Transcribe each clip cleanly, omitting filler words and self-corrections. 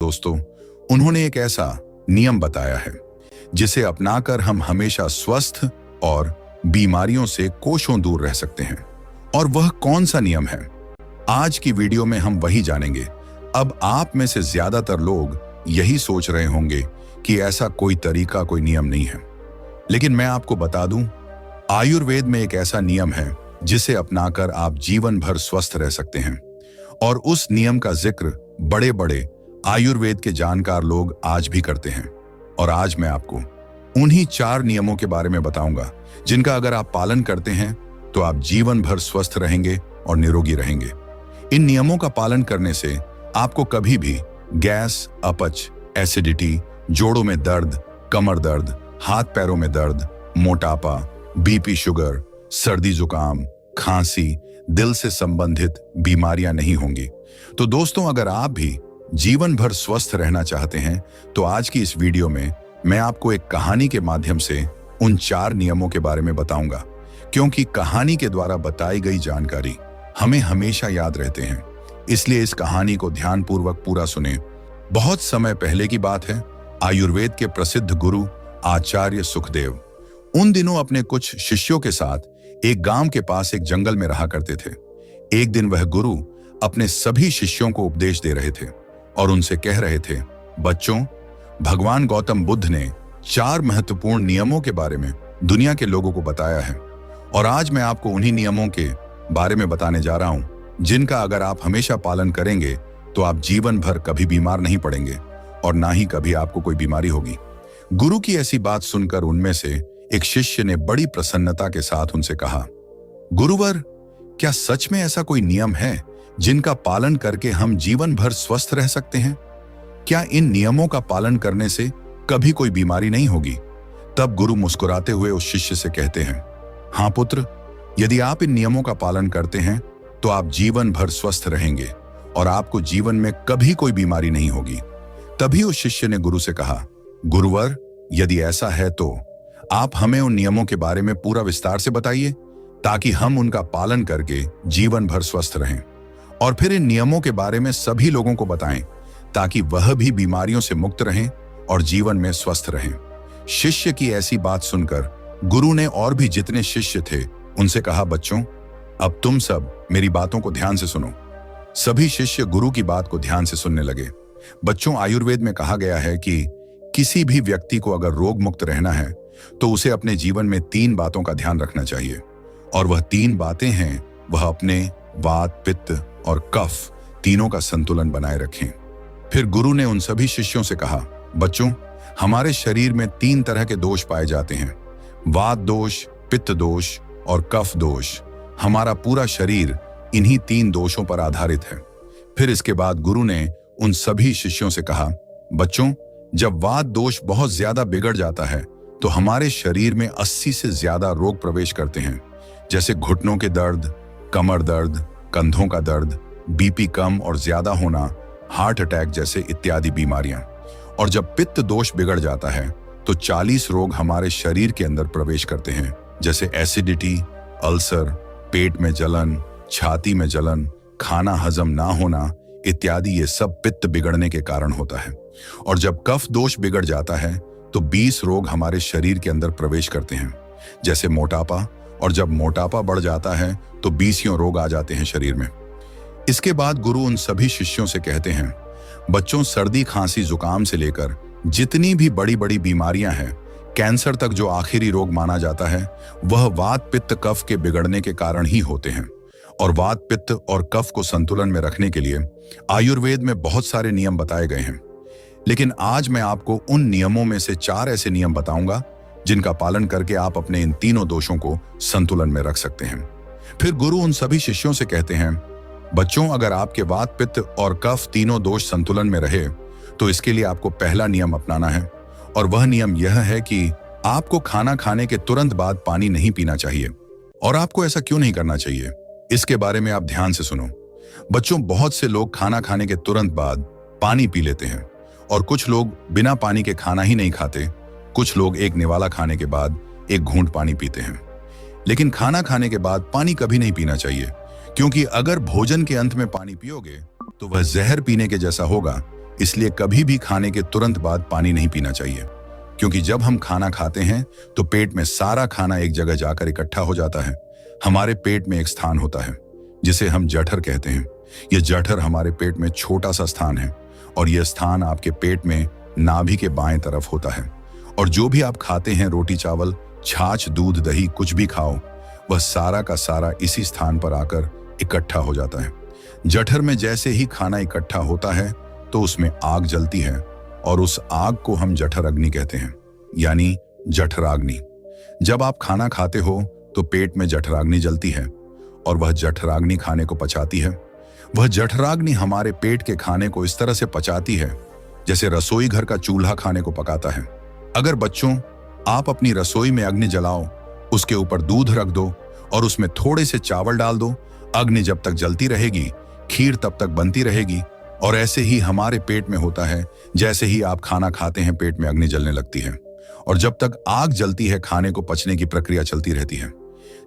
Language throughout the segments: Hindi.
दोस्तों, उन्होंने एक ऐसा नियम बताया है जिसे अपनाकर हम हमेशा स्वस्थ और बीमारियों से कोसों दूर रह सकते हैं। और वह कौन सा नियम है? आज की वीडियो में हम वही जानेंगे। अब आप में से ज्यादातर लोग यही सोच रहे होंगे कि ऐसा कोई तरीका, कोई नियम नहीं है, लेकिन मैं आपको बता दूं, आयुर्वेद में एक ऐसा नियम है जिसे अपनाकर आप जीवन भर स्वस्थ रह सकते हैं। और उस नियम का जिक्र बड़े बड़े आयुर्वेद के जानकार लोग आज भी करते हैं। और आज मैं आपको उन्हीं 4 नियमों के बारे में बताऊंगा जिनका अगर आप पालन करते हैं तो आप जीवन भर स्वस्थ रहेंगे और निरोगी रहेंगे। इन नियमों का पालन करने से आपको कभी भी गैस, अपच, एसिडिटी, जोड़ों में दर्द, कमर दर्द, हाथ पैरों में दर्द, मोटापा, बीपी, शुगर, सर्दी जुकाम, खांसी, दिल से संबंधित बीमारियां नहीं होंगी। तो दोस्तों, अगर आप भी जीवन भर स्वस्थ रहना चाहते हैं तो आज की इस वीडियो में मैं आपको एक कहानी के माध्यम से उन 4 नियमों के बारे में बताऊंगा, क्योंकि कहानी के द्वारा बताई गई जानकारी हमें हमेशा याद रहते हैं। इसलिए इस कहानी को ध्यानपूर्वक पूरा सुने। बहुत समय पहले की बात है। आयुर्वेद के प्रसिद्ध गुरु आचार्य सुखदेव उन दिनों अपने कुछ शिष्यों के साथ एक गांव के पास एक जंगल में रहा करते थे। एक दिन वह गुरु अपने सभी शिष्यों को उपदेश दे रहे थे और उनसे कह रहे थे, बच्चों, भगवान गौतम बुद्ध ने 4 महत्वपूर्ण नियमों के बारे में दुनिया के लोगों को बताया है। और आज मैं आपको उन्हीं नियमों के बारे में बताने जा रहा हूं जिनका अगर आप हमेशा पालन करेंगे तो आप जीवन भर कभी बीमार नहीं पड़ेंगे और ना ही कभी आपको कोई बीमारी होगी। गुरु की ऐसी बात सुनकर उनमें से एक शिष्य ने बड़ी प्रसन्नता के साथ उनसे कहा, गुरुवर, क्या सच में ऐसा कोई नियम है जिनका पालन करके हम जीवन भर स्वस्थ रह सकते हैं? क्या इन नियमों का पालन करने से कभी कोई बीमारी नहीं होगी? तब गुरु मुस्कुराते हुए उस शिष्य से कहते हैं, हाँ पुत्र, यदि आप इन नियमों का पालन करते हैं तो आप जीवन भर स्वस्थ रहेंगे और आपको जीवन में कभी कोई बीमारी नहीं होगी। तभी उस शिष्य ने गुरु से कहा, गुरुवर, यदि ऐसा है तो आप हमें उन नियमों के बारे में पूरा विस्तार से बताइए ताकि हम उनका पालन करके जीवन भर स्वस्थ रहें। और फिर इन नियमों के बारे में सभी लोगों को बताएं ताकि वह भी बीमारियों से मुक्त रहें और जीवन में स्वस्थ रहें। शिष्य की ऐसी बात सुनकर गुरु ने और भी जितने शिष्य थे उनसे कहा, बच्चों, अब तुम सब मेरी बातों को ध्यान से सुनो। सभी शिष्य गुरु की बात को ध्यान से सुनने लगे। बच्चों, आयुर्वेद में कहा गया है कि किसी भी व्यक्ति को अगर रोग मुक्त रहना है तो उसे अपने जीवन में 3 बातों का ध्यान रखना चाहिए। और वह 3 बातें हैं, वह अपने वात, पित्त और कफ तीनों का संतुलन बनाए रखें। फिर गुरु ने उन सभी शिष्यों से कहा, बच्चों, हमारे शरीर में 3 तरह के दोष पाए जाते हैं, वात दोष, पित्त दोष और कफ दोष। हमारा पूरा शरीर इन्हीं 3 दोषों पर आधारित है। फिर इसके बाद गुरु ने उन सभी शिष्यों से कहा, बच्चों, जब वात दोष बहुत ज्यादा बिगड़ जाता है तो हमारे शरीर में 80 से ज्यादा रोग प्रवेश करते हैं, जैसे घुटनों के दर्द, कमर दर्द, कंधों का दर्द, बीपी कम और ज्यादा होना, हार्ट अटैक जैसे इत्यादि बीमारियां। और जब पित्त दोष बिगड़ जाता है तो 40 रोग हमारे शरीर के अंदर प्रवेश करते हैं, जैसे एसिडिटी, अल्सर, पेट में जलन, छाती में जलन, खाना हजम ना होना इत्यादि। ये सब पित्त बिगड़ने के कारण होता है। और जब कफ दोष बिगड़ जाता है तो 20 रोग हमारे शरीर के अंदर प्रवेश करते हैं, जैसे मोटापा। और जब मोटापा बढ़ जाता है तो 20 रोग आ जाते हैं शरीर में। इसके बाद गुरु उन सभी शिष्यों से कहते हैं, बच्चों, सर्दी, खांसी, जुकाम से लेकर जितनी भी बड़ी बड़ी बीमारियां हैं, कैंसर तक जो आखिरी रोग माना जाता है, वह वात, पित्त, कफ के बिगड़ने के कारण ही होते हैं। और वात, पित्त और कफ को संतुलन में रखने के लिए आयुर्वेद में बहुत सारे नियम बताए गए हैं। लेकिन आज मैं आपको उन नियमों में से 4 ऐसे नियम बताऊंगा जिनका पालन करके आप अपने इन तीनों दोषों को संतुलन में रख सकते हैं। फिर गुरु उन सभी शिष्यों से कहते हैं, बच्चों, अगर आपके वात, पित्त और कफ तीनों दोष संतुलन में रहे तो इसके लिए आपको पहला नियम अपनाना है। और वह नियम यह है कि आपको खाना खाने के तुरंत बाद पानी नहीं पीना चाहिए। और आपको ऐसा क्यों नहीं करना चाहिए, इसके बारे में आप ध्यान से सुनो। बच्चों, बहुत से लोग खाना खाने के तुरंत बाद पानी पी लेते हैं और कुछ लोग बिना पानी के खाना ही नहीं खाते। कुछ लोग एक निवाला खाने के बाद एक घूंट पानी पीते हैं। लेकिन खाना खाने के बाद पानी कभी नहीं पीना चाहिए, क्योंकि अगर भोजन के अंत में पानी पियोगे तो वह जहर पीने के जैसा होगा। इसलिए कभी भी खाने के तुरंत बाद पानी नहीं पीना चाहिए, क्योंकि जब हम खाना खाते हैं तो पेट में सारा खाना एक जगह जाकर इकट्ठा हो जाता है। हमारे पेट में एक स्थान होता है जिसे हम जठर कहते हैं। यह जठर हमारे पेट में छोटा सा स्थान है और यह स्थान आपके पेट में नाभि के बाएं तरफ होता है। और जो भी आप खाते हैं, रोटी चावल, छाछ, दूध, दही, कुछ भी खाओ, वह सारा का सारा इसी स्थान पर आकर इकट्ठा हो जाता है। जठर में जैसे ही खाना इकट्ठा होता है तो उसमें आग जलती है और उस आग को हम जठर अग्नि कहते हैं, यानी जठराग्नि। जब आप खाना खाते हो तो पेट में जठराग्नि जलती है और वह जठराग्नि खाने को पचाती है। वह जठराग्नि हमारे पेट के खाने को इस तरह से पचाती है जैसे रसोई घर का चूल्हा खाने को पकाता है। अगर बच्चों, आप अपनी रसोई में अग्नि जलाओ, उसके ऊपर दूध रख दो और उसमें थोड़े से चावल डाल दो, अग्नि जब तक जलती रहेगी, खीर तब तक बनती रहेगी। और ऐसे ही हमारे पेट में होता है। जैसे ही आप खाना खाते हैं, पेट में अग्नि जलने लगती है और जब तक आग जलती है, खाने को पचने की प्रक्रिया चलती रहती है।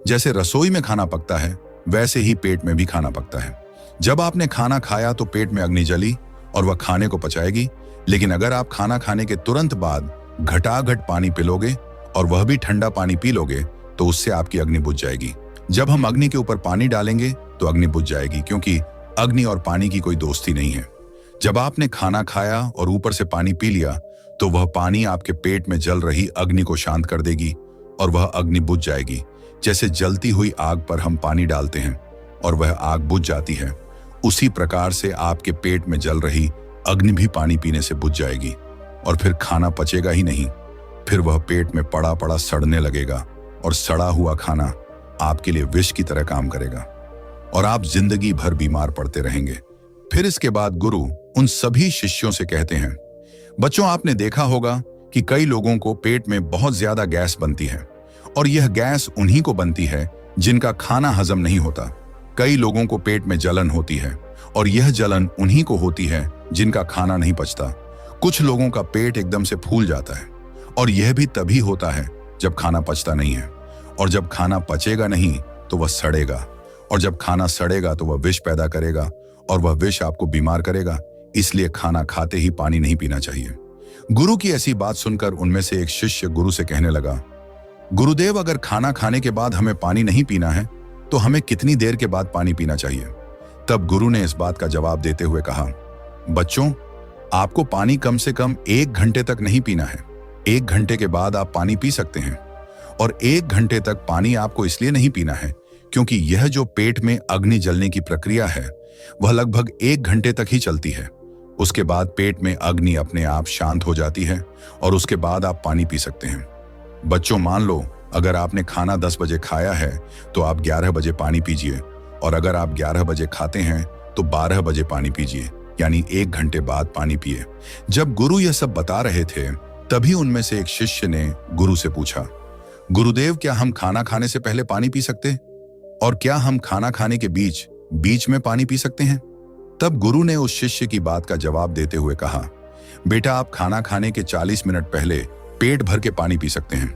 जैसे रसोई में खाना पकता है, वैसे ही पेट में भी खाना पकता है। जब आपने खाना खाया तो पेट में अग्नि जली और वह खाने को पचाएगी। लेकिन अगर आप खाना खाने के तुरंत बाद घटाघट पानी पिलोगे और वह भी ठंडा पानी पी लोगे तो उससे आपकी अग्नि बुझ जाएगी। जब हम अग्नि के ऊपर पानी डालेंगे तो अग्नि बुझ जाएगी, क्योंकि अग्नि और पानी की कोई दोस्ती नहीं है। जब आपने खाना खाया और ऊपर से पानी पी लिया तो वह पानी आपके पेट में जल रही अग्नि को शांत कर देगी और वह अग्नि बुझ जाएगी। जैसे जलती हुई आग पर हम पानी डालते हैं और वह आग बुझ जाती है, उसी प्रकार से आपके पेट में जल रही अग्नि भी पानी पीने से बुझ जाएगी और फिर खाना पचेगा ही नहीं। फिर वह पेट में पड़ा पड़ा सड़ने लगेगा और सड़ा हुआ खाना आपके लिए विष की तरह काम करेगा और आप जिंदगी भर बीमार पड़ते रहेंगे। फिर इसके बाद गुरु उन सभी शिष्यों से कहते हैं, बच्चों, आपने देखा होगा कि कई लोगों को पेट में बहुत ज्यादा गैस बनती है और यह गैस उन्हीं को बनती है जिनका खाना हजम नहीं होता। कई लोगों को पेट में जलन होती है और यह जलन उन्हीं को होती है जिनका खाना नहीं पचता। कुछ लोगों का पेट एकदम से फूल जाता है और यह भी तभी होता है जब खाना पचता नहीं है। और जब खाना पचेगा नहीं तो वह सड़ेगा और जब खाना सड़ेगा तो वह विष पैदा करेगा और वह विष आपको बीमार करेगा। इसलिए खाना खाते ही पानी नहीं पीना चाहिए। गुरु की ऐसी बात सुनकर उनमें से एक शिष्य गुरु से कहने लगा, गुरुदेव, अगर खाना खाने के बाद हमें पानी नहीं पीना है तो हमें कितनी देर के बाद पानी पीना चाहिए? तब गुरु ने इस बात का जवाब देते हुए कहा, बच्चों, आपको पानी कम से कम 1 घंटे तक नहीं पीना है। 1 घंटे के बाद आप पानी पी सकते हैं और 1 घंटे तक पानी आपको इसलिए नहीं पीना है क्योंकि यह जो पेट में अग्नि जलने की प्रक्रिया है वह लगभग 1 घंटे तक ही चलती है। उसके बाद पेट में अग्नि अपने आप शांत हो जाती है और उसके बाद आप पानी पी सकते हैं। बच्चों, मान लो अगर आपने खाना 10 बजे खाया है तो आप 11 बजे पानी पीजिए और अगर आप 11 बजे खाते हैं तो 12 बजे पानी पीजिए, यानी 1 घंटे बाद पानी पिए। जब गुरु यह सब बता रहे थे तभी उनमें से एक शिष्य ने गुरु से पूछा, गुरुदेव, क्या हम खाना खाने से पहले पानी पी सकते और क्या हम खाना खाने के बीच में पानी पी सकते हैं? तब गुरु ने उस शिष्य की बात का जवाब देते हुए कहा, बेटा, आप खाना खाने के 40 मिनट पहले पेट भर के पानी पी सकते हैं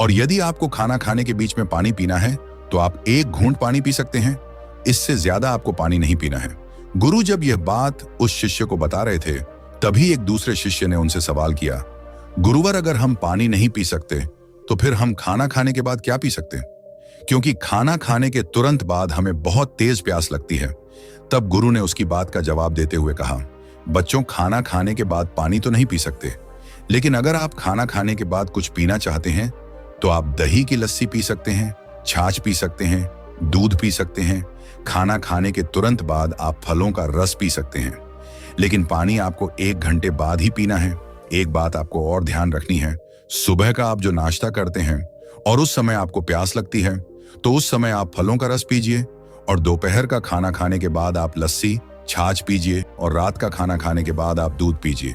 और यदि आपको खाना खाने के बीच में पानी पीना है तो आप 1 घूंट पानी पी सकते हैं। इससे ज्यादा आपको पानी नहीं पीना है। गुरु जब यह बात उस शिष्य को बता रहे थे तभी एक दूसरे शिष्य ने उनसे सवाल किया, गुरुवर, अगर हम पानी नहीं पी सकते तो फिर हम खाना खाने के बाद क्या पी सकते? क्योंकि खाना खाने के तुरंत बाद हमें बहुत तेज प्यास लगती है। तब गुरु ने उसकी बात का जवाब देते हुए कहा, बच्चों, खाना खाने के बाद पानी तो नहीं पी सकते, लेकिन अगर आप खाना खाने के बाद कुछ पीना चाहते हैं तो आप दही की लस्सी पी सकते हैं, छाछ पी सकते हैं, दूध पी सकते हैं। खाना खाने के तुरंत बाद आप फलों का रस पी सकते हैं, लेकिन पानी आपको 1 घंटे बाद ही पीना है। एक बात आपको और ध्यान रखनी है, सुबह का आप जो नाश्ता करते हैं और उस समय आपको प्यास लगती है तो उस समय आप फलों का रस पीजिए और दोपहर का खाना खाने के बाद आप लस्सी, छाछ पीजिए और रात का खाना खाने के बाद आप दूध पीजिए।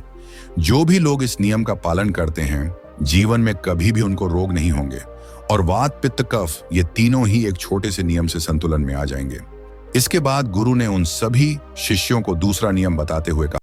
जो भी लोग इस नियम का पालन करते हैं, जीवन में कभी भी उनको रोग नहीं होंगे और वात, पित्त, कफ ये तीनों ही एक छोटे से नियम से संतुलन में आ जाएंगे। इसके बाद गुरु ने उन सभी शिष्यों को दूसरा नियम बताते हुए कहा,